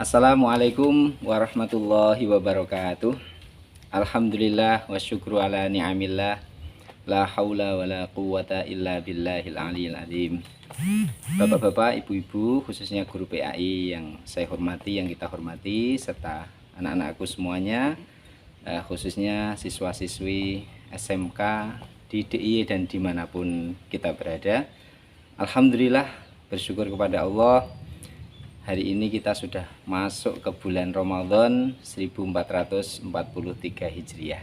Assalamualaikum warahmatullahi wabarakatuh. Alhamdulillah wa syukru ala ni'amillah. La haula wa la quwata illa billahil aliyil azim. Bapak-bapak, ibu-ibu, khususnya guru PAI yang saya hormati, yang kita hormati, serta anak-anakku semuanya, khususnya siswa-siswi SMK di DIY dan dimanapun kita berada. Alhamdulillah, bersyukur kepada Allah. Hari ini kita sudah masuk ke bulan Ramadan 1443 Hijriah.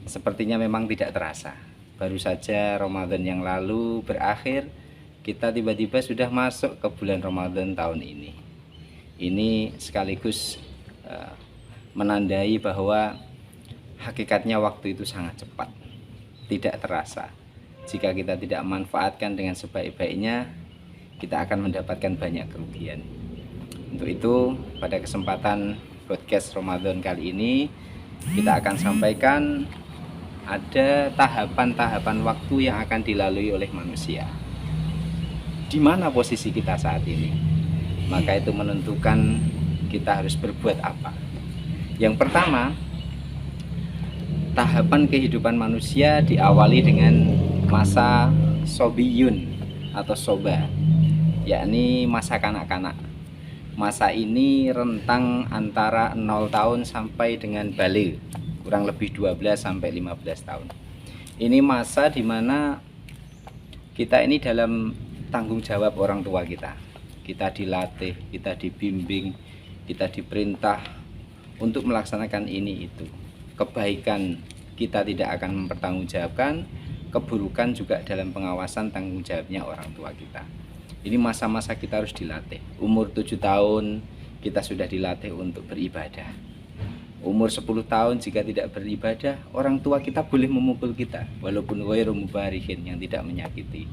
Sepertinya memang tidak terasa. Baru saja Ramadan yang lalu berakhir, kita tiba-tiba sudah masuk ke bulan Ramadan tahun ini. Ini sekaligus menandai bahwa hakikatnya waktu itu sangat cepat, tidak terasa. Jika kita tidak manfaatkan dengan sebaik-baiknya, kita akan mendapatkan banyak kerugian. Untuk itu, pada kesempatan podcast Ramadan kali ini, kita akan sampaikan ada tahapan-tahapan waktu yang akan dilalui oleh manusia. Di mana posisi kita saat ini? Maka itu menentukan kita harus berbuat apa. Yang pertama, tahapan kehidupan manusia diawali dengan masa sobiyun atau soba, yakni masa kanak-kanak. Masa ini rentang antara 0 tahun sampai dengan balik, kurang lebih 12 sampai 15 tahun. Ini masa dimana kita ini dalam tanggung jawab orang tua kita. Kita dilatih, kita dibimbing, kita diperintah untuk melaksanakan ini itu. Kebaikan kita tidak akan mempertanggungjawabkan, keburukan juga dalam pengawasan tanggung jawabnya orang tua kita. Ini masa-masa kita harus dilatih. Umur 7 tahun kita sudah dilatih untuk beribadah. Umur 10 tahun jika tidak beribadah, orang tua kita boleh memukul kita, walaupun ghairu mubarihin, yang tidak menyakiti.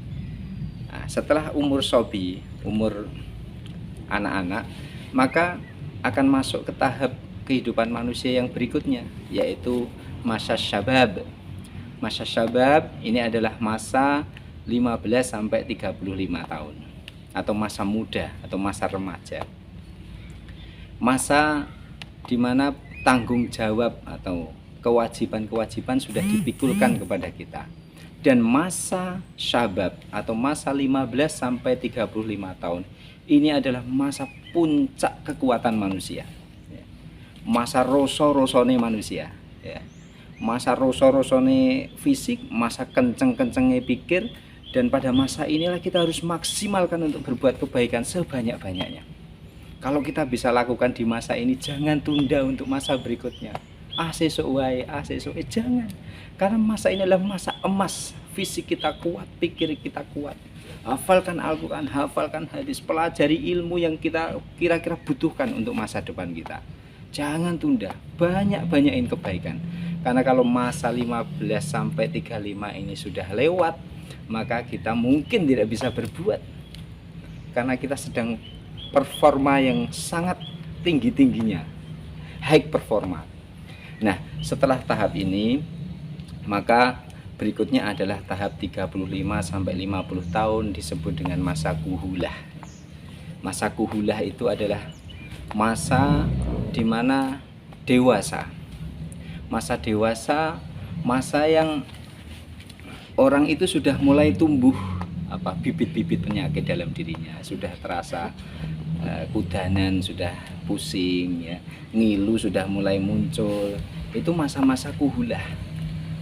Nah, setelah umur sobi, umur anak-anak, maka akan masuk ke tahap kehidupan manusia yang berikutnya, yaitu masa syabab. Masa syabab ini adalah masa 15 sampai 35 tahun, atau masa muda atau masa remaja. Masa dimana tanggung jawab atau kewajiban-kewajiban sudah dipikulkan kepada kita. Dan masa syabab atau masa 15 sampai 35 tahun ini adalah masa puncak kekuatan manusia. Masa roso-rosone manusia, masa roso-rosone fisik, masa kenceng-kencengnya pikir. Dan pada masa inilah kita harus maksimalkan untuk berbuat kebaikan sebanyak-banyaknya. Kalau kita bisa lakukan di masa ini, jangan tunda untuk masa berikutnya. Jangan. Karena masa ini adalah masa emas. Fisik kita kuat, pikir kita kuat. Hafalkan Al-Quran, hafalkan hadis, pelajari ilmu yang kita kira-kira butuhkan untuk masa depan kita. Jangan tunda, banyak-banyakin kebaikan. Karena kalau masa 15 sampai 35 ini sudah lewat, maka kita mungkin tidak bisa berbuat, karena kita sedang performa yang sangat tinggi-tingginya, high performa. Nah, setelah tahap ini, maka berikutnya adalah tahap 35 sampai 50 tahun, disebut dengan masa kuhulah. Masa kuhulah itu adalah masa dimana dewasa. Masa dewasa, masa yang orang itu sudah mulai tumbuh bibit-bibit penyakit dalam dirinya, sudah terasa kudanan, sudah pusing, ngilu sudah mulai muncul. Itu masa-masa kuhulah.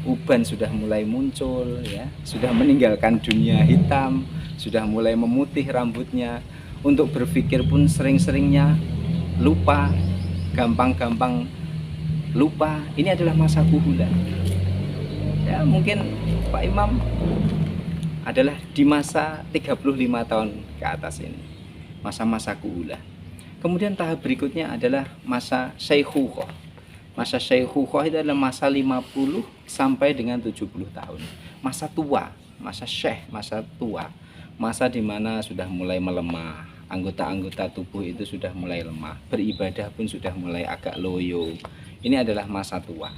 Uban sudah mulai muncul, sudah meninggalkan dunia hitam, sudah mulai memutih rambutnya. Untuk berpikir pun sering-seringnya lupa, gampang-gampang lupa. Ini adalah masa kuhulah. Mungkin Pak Imam adalah di masa 35 tahun ke atas ini, masa-masa kuhulah. Kemudian tahap berikutnya adalah masa syaikhukhah. Masa syaikhukhah itu adalah masa 50 sampai dengan 70 tahun. Masa tua, masa syekh, masa tua. Masa dimana sudah mulai melemah, anggota-anggota tubuh itu sudah mulai lemah, beribadah pun sudah mulai agak loyo. Ini adalah masa tua.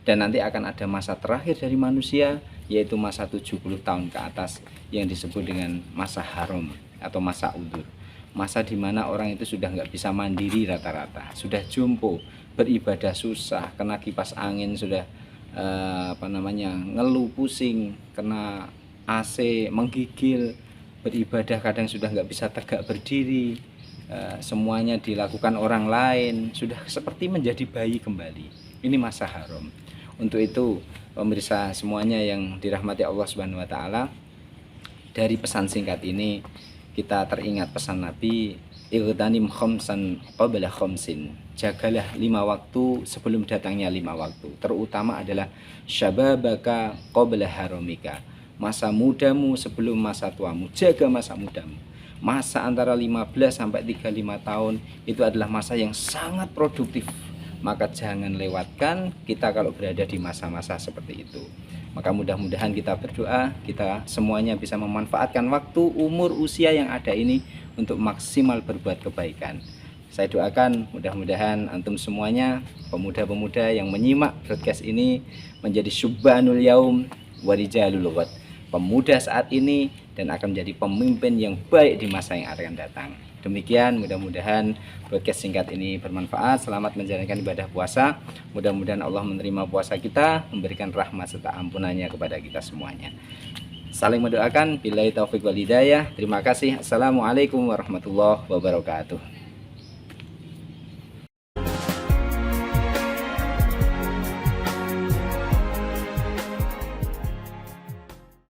Dan nanti akan ada masa terakhir dari manusia, yaitu masa 70 tahun ke atas, yang disebut dengan masa haram atau masa udur. masa di mana orang itu sudah nggak bisa mandiri rata-rata, sudah jompo, beribadah susah, kena kipas angin sudah ngeluh pusing, kena AC menggigil, beribadah kadang sudah nggak bisa tegak berdiri, semuanya dilakukan orang lain, sudah seperti menjadi bayi kembali. Ini masa haram. Untuk itu pemirsa semuanya yang dirahmati Allah Subhanahu wa taala, dari pesan singkat ini kita teringat pesan Nabi, igtanim khamsan qabla khamsin. Jagalah 5 waktu sebelum datangnya 5 waktu. Terutama adalah syababaka qabla haramika. Masa mudamu sebelum masa tuamu. Jaga masa mudamu. Masa antara 15 sampai 35 tahun itu adalah masa yang sangat produktif. Maka jangan lewatkan kita kalau berada di masa-masa seperti itu. Maka mudah-mudahan kita berdoa, kita semuanya bisa memanfaatkan waktu, umur, usia yang ada ini untuk maksimal berbuat kebaikan. Saya doakan mudah-mudahan antum semuanya, pemuda-pemuda yang menyimak broadcast ini, menjadi syubbanul yaum warijalul ghad, pemuda saat ini dan akan menjadi pemimpin yang baik di masa yang akan datang. Demikian, mudah-mudahan podcast singkat ini bermanfaat. Selamat menjalankan ibadah puasa. Mudah-mudahan Allah menerima puasa kita, memberikan rahmat serta ampunannya kepada kita semuanya. Saling mendoakan. Billahi taufiq wal hidayah. Terima kasih. Assalamualaikum warahmatullahi wabarakatuh.